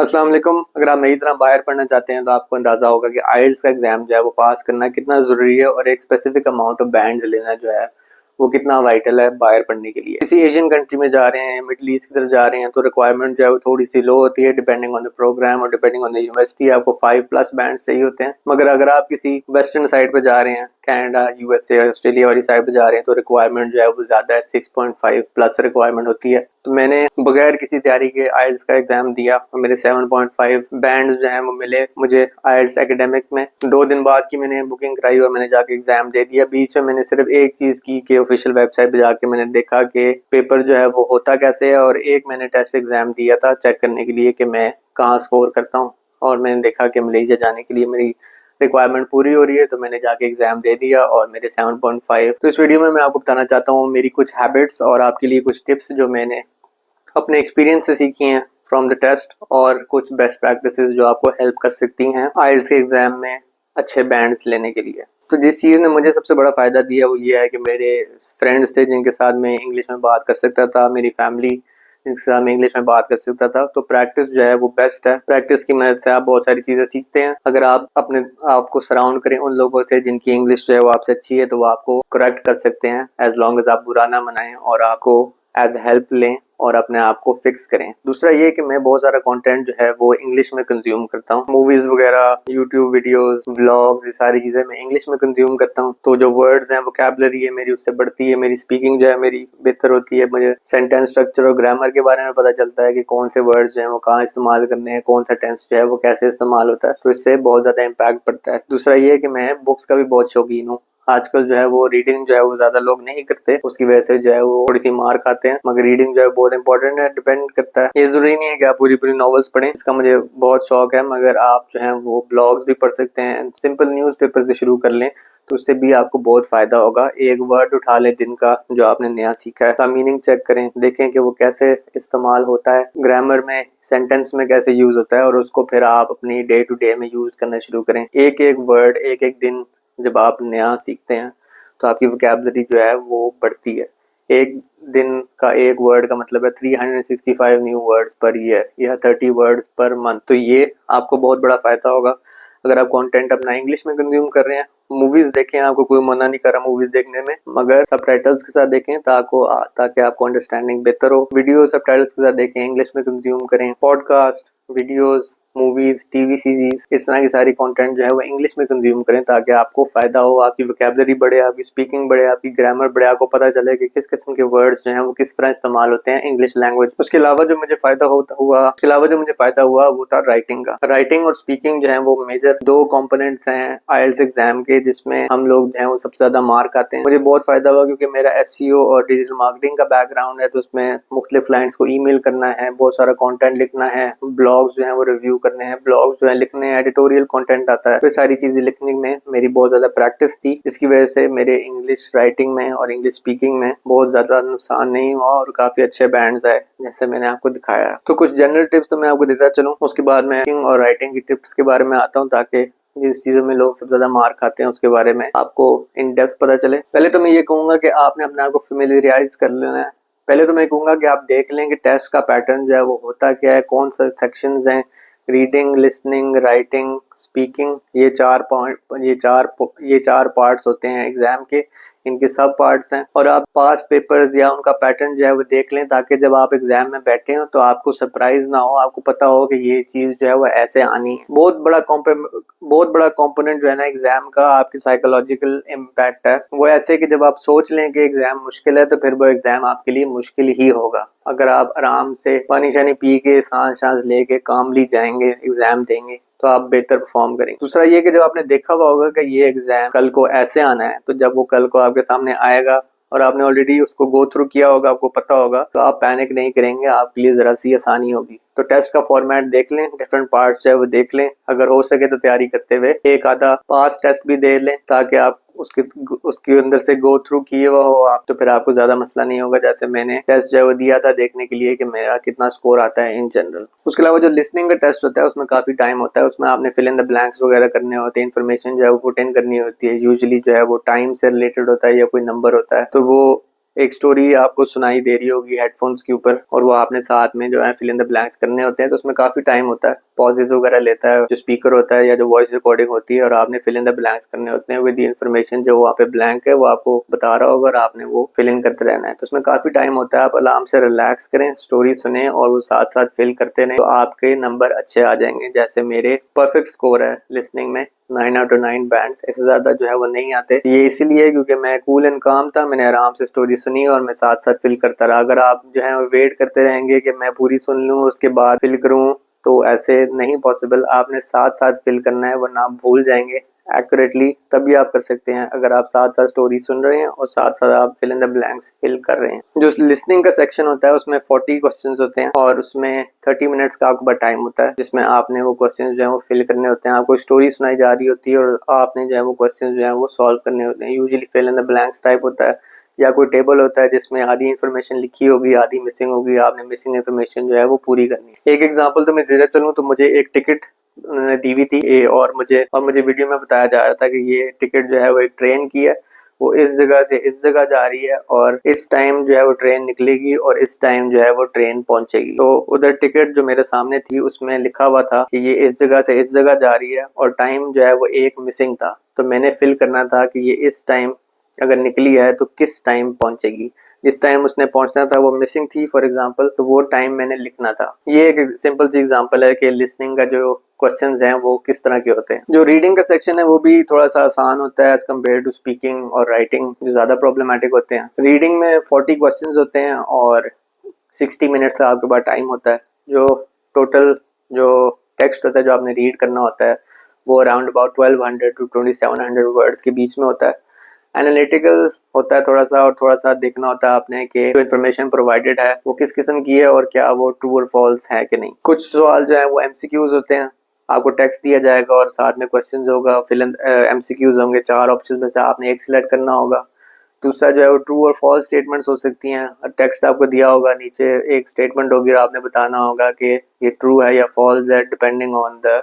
अस्सलाम वालेकुम। अगर आप मेरी तरह बाहर पढ़ना चाहते हैं तो आपको अंदाजा होगा कि आइल्स का एग्जाम जो है वो पास करना कितना जरूरी है और एक स्पेसिफिक अमाउंट ऑफ बैंड्स लेना जो है वो कितना वाइटल है बाहर पढ़ने के लिए। किसी एशियन कंट्री में जा रहे हैं, मिडिल ईस्ट की तरफ जा रहे हैं तो रिक्वायरमेंट जो है वो थोड़ी सी लो होती है डिपेंडिंग ऑन द प्रोग्राम और डिपेंडिंग ऑन द यूनिवर्सिटी। आपको 5+ बैंड चाहिए होते हैं। मगर अगर आप किसी वेस्टर्न साइड पे जा रहे हैं, कनाडा, यूएसए, ऑस्ट्रेलिया वाली साइड पे जा रहे हैं तो रिक्वायरमेंट जो है वो ज्यादा है, 6.5+ रिक्वायरमेंट होती है। तो मैंने बगैर किसी तैयारी के आइल्स का एग्जाम दिया और मेरे 7.5 बैंड्स जो हैं वो मिले मुझे आइल्स एकेडमिक में। 2 दिन बाद की मैंने बुकिंग कराई और मैंने जाके एग्जाम दे दिया। बीच में मैंने सिर्फ एक चीज की कि ऑफिशियल वेबसाइट पे जाके मैंने देखा कि पेपर जो है वो होता कैसे है, और एक मैंने टेस्ट एग्जाम दिया था चेक करने के लिए कि मैं कहाँ स्कोर करता हूँ, और मैंने देखा कि मलेशिया जाने के लिए मेरी रिक्वायरमेंट पूरी हो रही है तो मैंने जाके एग्जाम दे दिया और मेरे 7.5। तो इस वीडियो में मैं आपको बताना चाहता हूँ मेरी कुछ हैबिट्स और आपके लिए कुछ टिप्स जो मैंने अपने एक्सपीरियंस से सीखी हैं फ्रॉम द टेस्ट, और कुछ बेस्ट प्रैक्टिसेस जो आपको हेल्प कर सकती हैं आइल्स के एग्जाम में अच्छे बैंड्स लेने के लिए। तो जिस चीज़ ने मुझे सबसे बड़ा फ़ायदा दिया वो ये है कि मेरे फ्रेंड्स थे जिनके साथ मैं इंग्लिश में बात कर सकता था, मेरी फैमिली जिनके साथ मैं इंग्लिश में बात कर सकता था। तो प्रैक्टिस जो है वो बेस्ट है। प्रैक्टिस की मदद से आप बहुत सारी चीज़ें सीखते हैं। अगर आप अपने आप को सराउंड करें उन लोगों से जिनकी इंग्लिश जो है वो आपसे अच्छी है तो वो आपको करेक्ट कर सकते हैं, एज लॉन्ग एज आप बुरा ना मनाएं और आपको एज हेल्प लें और अपने आप को फिक्स करें। दूसरा ये कि मैं बहुत सारा कंटेंट जो है वो इंग्लिश में कंज्यूम करता हूँ। मूवीज वगैरह, यूट्यूब वीडियोस, व्लॉग्स, ये सारी चीजें मैं इंग्लिश में कंज्यूम करता हूँ। तो जो वर्ड्स हैं, वोकैबुलरी है मेरी उससे बढ़ती है, मेरी स्पीकिंग जो है मेरी बेहतर होती है। मुझे सेंटेंस स्ट्रक्चर और ग्रामर के बारे में पता चलता है कि कौन से वर्ड्स जो है वो कहाँ इस्तेमाल करने हैं, कौन सा टेंस जो है वो कैसे इस्तेमाल होता है। तो इससे बहुत ज्यादा इम्पैक्ट पड़ता है। दूसरा ये कि मैं बुक्स का भी बहुत शौकीन हूँ। आजकल जो है वो रीडिंग जो है वो ज्यादा लोग नहीं करते, उसकी वजह से जो है वो थोड़ी सी मार खाते हैं। मगर रीडिंग जो है बहुत इंपॉर्टेंट है, डिपेंड करता है। ये जरूरी नहीं है कि आप पूरी पूरी नॉवेल्स पढ़ें, इसका मुझे बहुत शौक है। मगर आप जो है वो ब्लॉग्स भी पढ़ सकते हैं, सिंपल न्यूज़पेपर से शुरू कर लें तो उससे भी आपको बहुत फायदा होगा। एक वर्ड उठा लें दिन का जो आपने नया सीखा है, उसका मीनिंग चेक करें, देखें कि वो कैसे इस्तेमाल होता है, ग्रामर में, सेंटेंस में कैसे यूज होता है, और उसको फिर आप अपनी डे टू डे में यूज करना शुरू करें। एक एक वर्ड, एक एक दिन जब आप नया सीखते हैं तो आपकी वोकैबुलरी जो है वो बढ़ती है। एक दिन का एक वर्ड का मतलब है 365 न्यू वर्ड्स पर ईयर या 30 वर्ड्स पर मंथ। तो ये आपको बहुत बड़ा फायदा होगा अगर आप कंटेंट अपना इंग्लिश में कंज्यूम कर रहे हैं। मूवीज देखें, आपको कोई मना नहीं कर रहा मूवीज देखने में, मगर सबटाइटल्स के साथ देखें ताकि आपको अंडरस्टैंडिंग बेहतर हो। वीडियो सबटाइटल्स के साथ देखें, इंग्लिश में कंज्यूम करें। Podcast, videos, movies, TV series, इस तरह की सारी कंटेंट जो है वो इंग्लिश में कंज्यूम करें ताकि आपको फायदा हो, आपकी वोकैबुलरी बढ़े, आपकी स्पीकिंग बढ़े, आपकी ग्रामर बढ़े, आपको पता चले कि किस किस्म के वर्ड्स जो हैं वो किस तरह इस्तेमाल होते हैं इंग्लिश लैंग्वेज। उसके अलावा जो मुझे फायदा हुआ वो था राइटिंग का। राइटिंग और स्पीकिंग जो है वो मेजर 2 कंपोनेंट्स हैं आइल्स एग्जाम के, जिसमें हम लोग जो है वो सबसे ज्यादा मार्क आते हैं। मुझे बहुत फायदा हुआ क्योंकि मेरा एसईओ और डिजिटल मार्केटिंग का बैकग्राउंड है, तो उसमें मुख्तलिफ क्लाइंट्स को ईमेल करना है, बहुत सारा कंटेंट लिखना है, ब्लॉग्स जो है वो रिव्यू करने हैं, ब्लॉग्स जो है लिखने हैं, एडिटोरियल कंटेंट आता है। तो सारी चीजें लिखने में मेरी बहुत ज्यादा प्रैक्टिस थी, जिसकी वजह से मेरे इंग्लिश राइटिंग में और इंग्लिश स्पीकिंग में बहुत ज्यादा नुकसान नहीं हुआ और काफी अच्छे बैंड्स आए जैसे मैंने आपको दिखाया। तो कुछ जनरल टिप्स तो मैं आपको देता चलूं, उसके बाद मैं और राइटिंग की टिप्स के बारे में आता हूँ ताकि जिस चीजों में लोग सबसे ज्यादा मार खाते हैं उसके बारे में आपको इन डेप्थ पता चले। पहले तो मैं ये कहूंगा कि आपने अपने आप को फेमिलियराइज कर लेना है। पहले तो मैं कहूंगा कि आप देख लें कि टेस्ट का पैटर्न जो है वो होता क्या है, कौन सा सेक्शंस हैं, रीडिंग, लिसनिंग, राइटिंग, स्पीकिंग, ये चार पार्ट्स होते हैं एग्जाम के, इनके सब पार्ट्स हैं। और आप पास पेपर्स या उनका पैटर्न जो है वो देख लें ताकि जब आप एग्जाम में बैठे हो तो आपको सरप्राइज ना हो, आपको पता हो कि ये चीज जो है वो ऐसे आनी है। बहुत बड़ा कंपोनेंट जो है ना एग्जाम का आपकी साइकोलॉजिकल इम्पैक्ट है। वो ऐसे कि जब आप सोच लें कि एग्जाम मुश्किल है तो फिर वो एग्जाम आपके लिए मुश्किल ही होगा। अगर आप आराम से पानी शानी पी के सांस लेके कामली जाएंगे एग्जाम देंगे तो आप बेहतर परफॉर्म करेंगे। दूसरा ये कि जब आपने देखा हुआ होगा कि ये एग्जाम कल को ऐसे आना है, तो जब वो कल को आपके सामने आएगा और आपने ऑलरेडी उसको गो थ्रू किया होगा, आपको पता होगा, तो आप पैनिक नहीं करेंगे, आपके लिए जरा सी आसानी होगी। तो टेस्ट का फॉर्मेट देख लें, डिफरेंट पार्ट्स है वो देख लें, अगर हो सके तो तैयारी करते हुए एक आधा पास टेस्ट भी दे लें ताकि आप उसके अंदर से गो थ्रू किए हुआ हो आप, तो फिर आपको ज्यादा मसला नहीं होगा। जैसे मैंने टेस्ट जो है वो दिया था देखने के लिए कि मेरा कितना स्कोर आता है इन जनरल। उसके अलावा जो लिसनिंग का टेस्ट होता है उसमें काफी टाइम होता है, उसमें आपने फिल इन द ब्लैंक्स वगैरह करने होते हैं, इन्फॉर्मेशन जो है वो पुट इन करनी होती है। यूजुअली जो है वो टाइम से रिलेटेड होता है या कोई नंबर होता है, तो वो एक स्टोरी आपको सुनाई दे रही होगी हेडफोन्स के ऊपर और वो आपने साथ में जो है फिल इन द ब्लैंक्स करने होते हैं, तो उसमें काफी टाइम होता है, पॉजेज वगैरह लेता है जो स्पीकर होता है या जो वॉइस रिकॉर्डिंग होती है, और आपने फिल इन द ब्लैंक्स करने होते हैं विद द इन्फॉर्मेशन जो वहाँ पे ब्लैंक है वो आपको बता रहा होगा और आपने वो फिल इन करते रहना है। तो उसमें काफी टाइम होता है, आप आराम से रिलैक्स करें, स्टोरी सुने और वो साथ साथ फिल करते रहें, तो आपके नंबर अच्छे आ जाएंगे। जैसे मेरे परफेक्ट स्कोर है लिसनिंग में 9 आउट ऑफ 9 बैंड्स, इससे ज्यादा जो है वो नहीं आते। ये इसीलिए क्योंकि मैं कूल एंड काम था, मैंने आराम से स्टोरी सुनी और मैं साथ साथ फिल करता रहा। अगर आप जो है वेट करते रहेंगे कि मैं पूरी सुन लूं उसके बाद फिल करूं, तो ऐसे नहीं पॉसिबल। आपने साथ साथ फिल करना है वरना आप भूल जाएंगे एक्यूरेटली, तभी आप कर सकते हैं अगर आप साथ साथ स्टोरी सुन रहे हैं और साथ साथ आप fill in the blanks fill कर रहे हैं। जो लिसनिंग का सेक्शन होता है उसमें 40 क्वेश्चंस होते हैं और उसमें 30 मिनट्स का आपके पास टाइम होता है, जिसमें आपने वो क्वेश्चंस जो है वो फिल करने होते हैं। आपको स्टोरी सुनाई जा रही होती है और आपने जो है वो क्वेश्चंस जो है वो सॉल्व करने होते हैं। Usually fill in the blanks type होता है या कोई टेबल होता है जिसमें आधी इन्फॉर्मेशन लिखी होगी आधी मिसिंग होगी, आपने मिसिंग इन्फॉर्मेशन जो है वो पूरी करनी है। एक एग्जांपल तो मैं देता चलूं, तो मुझे एक टिकट उन्होंने दी हुई थी और मुझे वीडियो में बताया जा रहा था कि ये टिकट जो है वो एक ट्रेन की है, वो इस जगह से इस जगह जा रही है और इस टाइम जो है वो ट्रेन निकलेगी और इस टाइम जो है वो ट्रेन पहुंचेगी। तो उधर टिकट जो मेरे सामने थी उसमें लिखा हुआ था कि ये इस जगह से इस जगह जा रही है और टाइम जो है वो एक मिसिंग था, तो मैंने फिल करना था कि ये इस टाइम अगर निकली है तो किस टाइम पहुंचेगी। जिस टाइम उसने पहुंचना था वो मिसिंग थी फॉर एग्जांपल, तो वो टाइम मैंने लिखना था। ये एक सिंपल सी एग्जांपल है कि लिसनिंग का जो क्वेश्चंस हैं वो किस तरह के होते हैं। जो रीडिंग का सेक्शन है वो भी थोड़ा सा आसान होता है एज कम्पेयर टू स्पीकिंग और राइटिंग, जो ज्यादा प्रॉब्लमेटिक होते हैं। रीडिंग में 40 क्वेश्चंस होते हैं और 60 मिनट्स का आपके पास टाइम होता है। जो टोटल जो टेक्स्ट होता है जो आपने रीड करना होता है वो अराउंड अबाउट 1200 टू 2700 वर्ड्स के बीच में होता है। एनालिटिकल होता है थोड़ा सा, और थोड़ा सा देखना होता है आपने कि जो इन्फॉर्मेशन प्रोवाइडेड है वो किस किस्म की है और क्या वो ट्रू और फॉल्स है कि नहीं। कुछ सवाल जो है वो एमसीक्यूज होते हैं, आपको टेक्स्ट दिया जाएगा और साथ में क्वेश्चंस होगा, फिल एमसीक्यूज होंगे, 4 ऑप्शन में से आपने एक सिलेक्ट करना होगा। दूसरा जो है वो ट्रू और फॉल्स स्टेटमेंट्स हो सकती हैं, टेक्स्ट आपको दिया होगा, नीचे एक स्टेटमेंट होगी और आपने बताना होगा कि ये ट्रू है या फॉल्स है डिपेंडिंग ऑन द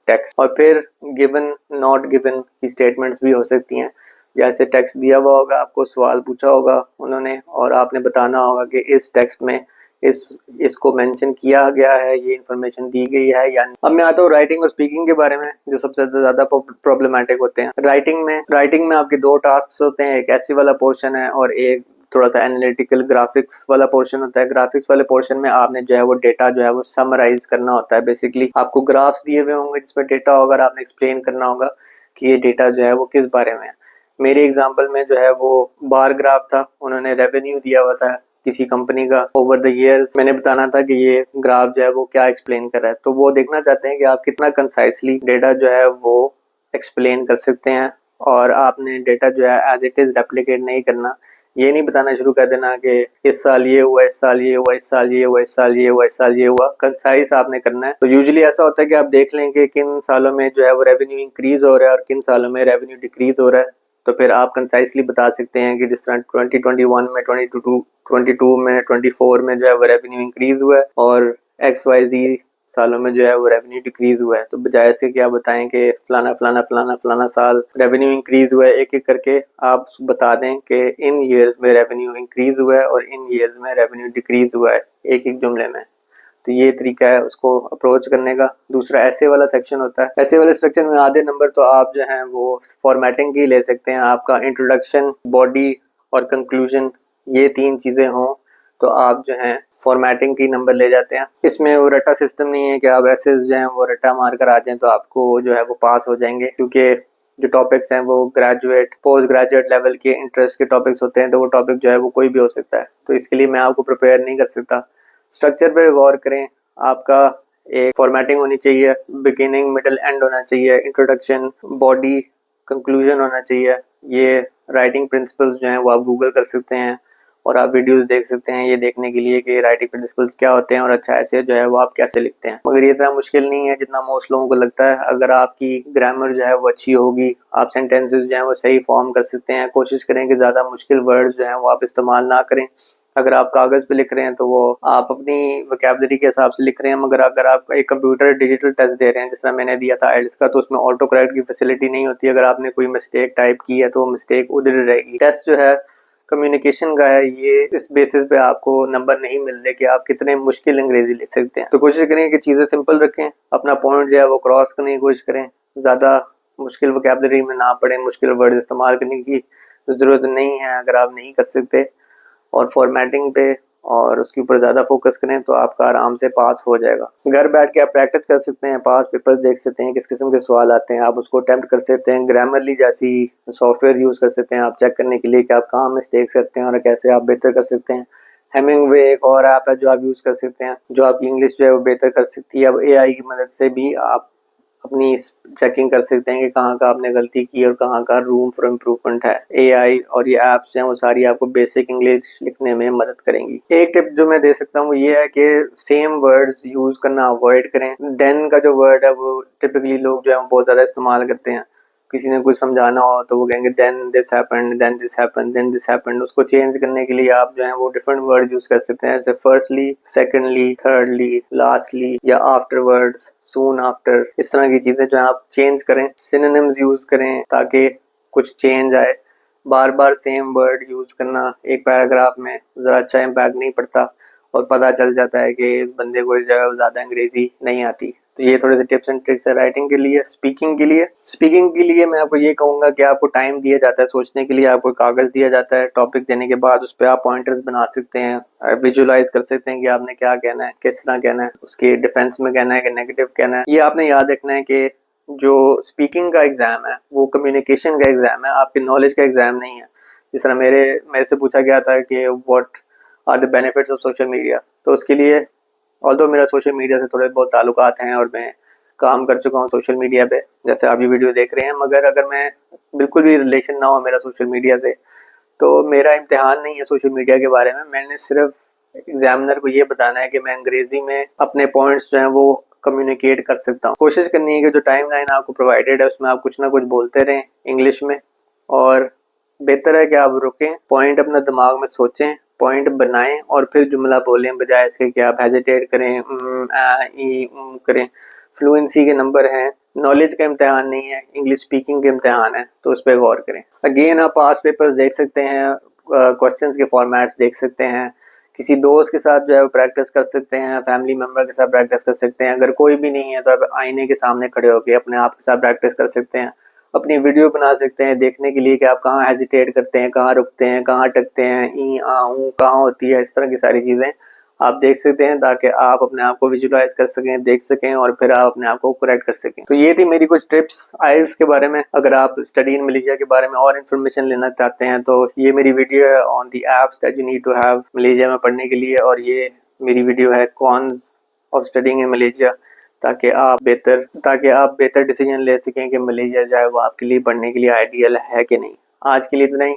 टेक्स्ट। और फिर गिवन नॉट गिवन की स्टेटमेंट्स भी हो सकती हैं, जैसे टेक्स्ट दिया हुआ होगा, आपको सवाल पूछा होगा उन्होंने और आपने बताना होगा कि इस टेक्स्ट में इसको मेंशन किया गया है, ये इन्फॉर्मेशन दी गई है या नहीं। अब मैं आता हूँ राइटिंग और स्पीकिंग के बारे में, जो सबसे ज्यादा प्रॉब्लमेटिक होते हैं। राइटिंग में आपके 2 टास्क होते हैं, एक ऐसी वाला पोर्शन है और एक थोड़ा सा एनालिटिकल ग्राफिक्स वाला पोर्शन होता है। ग्राफिक्स वाले पोर्शन में आपने जो है वो डेटा जो है वो समराइज करना होता है। बेसिकली आपको ग्राफ्स दिए हुए होंगे जिसमें डेटा होगा और आपने एक्सप्लेन करना होगा कि ये डेटा जो है वो किस बारे में है। मेरे एग्जांपल में जो है वो बार ग्राफ था, उन्होंने रेवेन्यू दिया हुआ था किसी कंपनी का ओवर द ईयर्स, मैंने बताना था कि ये ग्राफ जो है वो क्या एक्सप्लेन कर रहा है। तो वो देखना चाहते हैं कि आप कितना कंसाइसली डेटा जो है वो एक्सप्लेन कर सकते हैं और आपने डेटा जो है एज इट इज रेप्लिकेट नहीं करना। ये नहीं बताना शुरू कर देना कि इस साल ये हुआ, इस साल ये हुआ, इस साल ये हुआ, इस साल ये हुआ, इस साल ये हुआ। कंसाइज आपने करना है। तो यूजुअली ऐसा होता है कि आप देख लें कि किन सालों में जो है वो रेवेन्यू इंक्रीज हो रहा है और किन सालों में रेवेन्यू डिक्रीज हो रहा है, तो फिर आप कंसाइसली बता सकते हैं कि जिस तरह 2021 में 22 में 24 में जो है वो रेवेन्यू इंक्रीज हुआ है और XYZ सालों में जो है वो रेवेन्यू डिक्रीज हुआ है। तो बजाय से क्या बताएं कि फलाना फलाना फलाना फलाना साल रेवेन्यू इंक्रीज हुआ है, एक एक करके आप बता दें कि इन ईयर्स में रेवेन्यू इंक्रीज हुआ है और इन ईयर्स में रेवेन्यू डिक्रीज हुआ है, एक एक जुमले में। तो ये तरीका है उसको अप्रोच करने का। दूसरा ऐसे वाला सेक्शन होता है, ऐसे वाले सेक्शन में आधे नंबर तो आप जो हैं वो फॉर्मेटिंग की ले सकते हैं। आपका इंट्रोडक्शन, बॉडी और कंक्लूजन, ये 3 चीजें हों तो आप जो हैं फॉर्मेटिंग की नंबर ले जाते हैं। इसमें वो रटा सिस्टम नहीं है कि आप ऐसे जो है वो रटा मार कर आ जाएं तो आपको जो है वो पास हो जाएंगे, क्योंकि जो टॉपिक्स हैं वो ग्रेजुएट पोस्ट ग्रेजुएट लेवल के इंटरेस्ट के टॉपिक्स होते हैं, तो वो टॉपिक जो है वो कोई भी हो सकता है, तो इसके लिए मैं आपको प्रिपेयर नहीं कर सकता। स्ट्रक्चर पे गौर करें, आपका एक फॉर्मेटिंग होनी चाहिए, बिगिनिंग मिडिल एंड होना चाहिए, इंट्रोडक्शन, बॉडी, कंक्लूजन होना चाहिए। ये राइटिंग प्रिंसिपल्स जो हैं वो आप गूगल कर सकते हैं और आप वीडियोस देख सकते हैं ये देखने के लिए कि राइटिंग प्रिंसिपल्स क्या होते हैं और अच्छा ऐसे जो है वो आप कैसे लिखते हैं। मगर ये इतना मुश्किल नहीं है जितना मोस्ट लोगों को लगता है। अगर आपकी ग्रामर जो है वो अच्छी होगी, आप सेंटेंसेस जो है वो सही फॉर्म कर सकते हैं। कोशिश करें कि ज़्यादा मुश्किल वर्ड्स जो हैं वो आप इस्तेमाल ना करें। अगर आप कागज पे लिख रहे हैं तो वो आप अपनी वोकैबुलरी के हिसाब से लिख रहे हैं, मगर अगर आप एक कंप्यूटर डिजिटल टेस्ट दे रहे हैं जिस तरह मैंने दिया था आइल्स का, तो उसमें ऑटो करेक्ट की फैसिलिटी नहीं होती। अगर आपने कोई मिस्टेक टाइप की है तो मिस्टेक उधर रहेगी। टेस्ट जो है कम्युनिकेशन का है, ये इस बेसिस पे आपको नंबर नहीं मिल रहे कि आप कितने मुश्किल अंग्रेजी लिख सकते हैं। तो कोशिश करें कि चीज़ें सिंपल रखें, अपना पॉइंट जो है वो क्रॉस करने की कोशिश करें, ज़्यादा मुश्किल वोकैबुलरी में ना पड़े, मुश्किल वर्ड इस्तेमाल करने की ज़रूरत नहीं है अगर आप नहीं कर सकते। और फॉर्मेटिंग पे और उसके ऊपर ज़्यादा फोकस करें तो आपका आराम से पास हो जाएगा। घर बैठ के आप प्रैक्टिस कर सकते हैं, पास पेपर्स देख सकते हैं किस किस्म के सवाल आते हैं, आप उसको अटेम्प्ट कर सकते हैं। ग्रामरली जैसी सॉफ्टवेयर यूज़ कर सकते हैं आप चेक करने के लिए कि आप कहाँ मिस्टेक करते हैं और कैसे आप बेहतर कर सकते हैं। हेमिंगवे एक और ऐप है जो आप यूज़ कर सकते हैं, जो आपकी इंग्लिश जो है वो बेहतर कर सकती है। अब एआई की मदद से भी आप अपनी चेकिंग कर सकते हैं कि कहाँ का आपने गलती की और कहाँ का रूम फॉर इम्प्रूवमेंट है। एआई और ये ऐप्स हैं वो सारी आपको बेसिक इंग्लिश लिखने में मदद करेंगी। एक टिप जो मैं दे सकता हूँ ये है कि सेम वर्ड्स यूज करना अवॉइड करें। देन का जो वर्ड है वो टिपिकली लोग जो है बहुत ज़्यादा इस्तेमाल करते हैं। किसी ने कुछ समझाना हो तो वो कहेंगे then this happened, then this happened, then this happened. उसको चेंज करने के लिए आप जो है वो डिफरेंट वर्ड यूज कर सकते हैं, जैसे फर्स्टली, सेकंडली, थर्डली, लास्टली या आफ्टरवर्ड्स, सून आफ्टर। इस तरह की चीजें जो है आप चेंज करें। सिनोनिम्स यूज करें ताकि कुछ चेंज आए। बार बार सेम वर्ड यूज करना एक पैराग्राफ में ज़रा अच्छा इम्पैक्ट नहीं पड़ता और पता चल जाता है कि इस बंदे को ज़्यादा अंग्रेजी नहीं आती। तो ये थोड़े से टिप्स एंड ट्रिक्स है राइटिंग के लिए। स्पीकिंग के लिए मैं आपको ये कहूँगा कि आपको टाइम दिया जाता है सोचने के लिए, आपको कागज़ दिया जाता है, टॉपिक देने के बाद उस पर आप पॉइंटर्स बना सकते हैं, विजुलाइज कर सकते हैं कि आपने क्या कहना है, किस तरह कहना है, उसके डिफेंस में कहना है कि नेगेटिव कहना है। ये आपने याद रखना है कि जो स्पीकिंग का एग्ज़ाम है वो कम्युनिकेशन का एग्ज़ाम है, आपके नॉलेज का एग्ज़ाम नहीं है। जिस तरह मेरे से पूछा गया था कि what are the benefits of social media, तो उसके लिए ऑल्दो मेरा सोशल मीडिया से थोड़े बहुत ताल्लुकात हैं और मैं काम कर चुका हूँ सोशल मीडिया पे, जैसे आप ये वीडियो देख रहे हैं, मगर अगर मैं बिल्कुल भी रिलेशन ना हो मेरा सोशल मीडिया से तो मेरा इम्तिहान नहीं है सोशल मीडिया के बारे में। मैंने सिर्फ एग्जामिनर को ये बताना है कि मैं अंग्रेजी में अपने पॉइंट्स जो हैं वो कम्युनिकेट कर सकता हूँ। कोशिश करनी है कि जो टाइम लाइन आपको प्रोवाइडेड है उसमें आप कुछ ना कुछ बोलते रहें इंग्लिश में, और बेहतर है कि आप रुकें, पॉइंट अपना दिमाग में सोचें, पॉइंट बनाएं और फिर जुमला बोलें, बजाय इसके कि आप हेजिटेट करें, करें। फ्लुएंसी के नंबर हैं, नॉलेज का इम्तिहान नहीं है, इंग्लिश स्पीकिंग के इम्तिहान है, तो उस पर गौर करें। अगेन आप पास पेपर्स देख सकते हैं, क्वेश्चंस के फॉर्मेट्स देख सकते हैं, किसी दोस्त के साथ जो है वो प्रैक्टिस कर सकते हैं, फैमिली मेम्बर के साथ प्रैक्टिस कर सकते हैं। अगर कोई भी नहीं है तो आप आईने के सामने खड़े होकर अपने आप के साथ प्रैक्टिस कर सकते हैं। अपनी वीडियो बना सकते हैं देखने के लिए कि आप कहाँ हेजिटेट करते हैं, कहाँ रुकते हैं, कहाँ अटकते हैं, ई आ ऊ कहाँ होती है। इस तरह की सारी चीज़ें आप देख सकते हैं ताकि आप अपने आप को विजुलाइज कर सकें, देख सकें और फिर आप अपने आप को करेक्ट कर सकें। तो ये थी मेरी कुछ टिप्स आइल्स के बारे में। अगर आप स्टडी इन मलेशिया के बारे में और इन्फॉर्मेशन लेना चाहते हैं तो ये मेरी वीडियो है on the apps that you need to have Malaysia में पढ़ने के लिए, और ये मेरी वीडियो है cons of studying in Malaysia, ताकि आप बेहतर डिसीजन ले सकें कि मलेशिया जो है वो आपके लिए पढ़ने के लिए आइडियल है कि नहीं। आज के लिए इतना ही।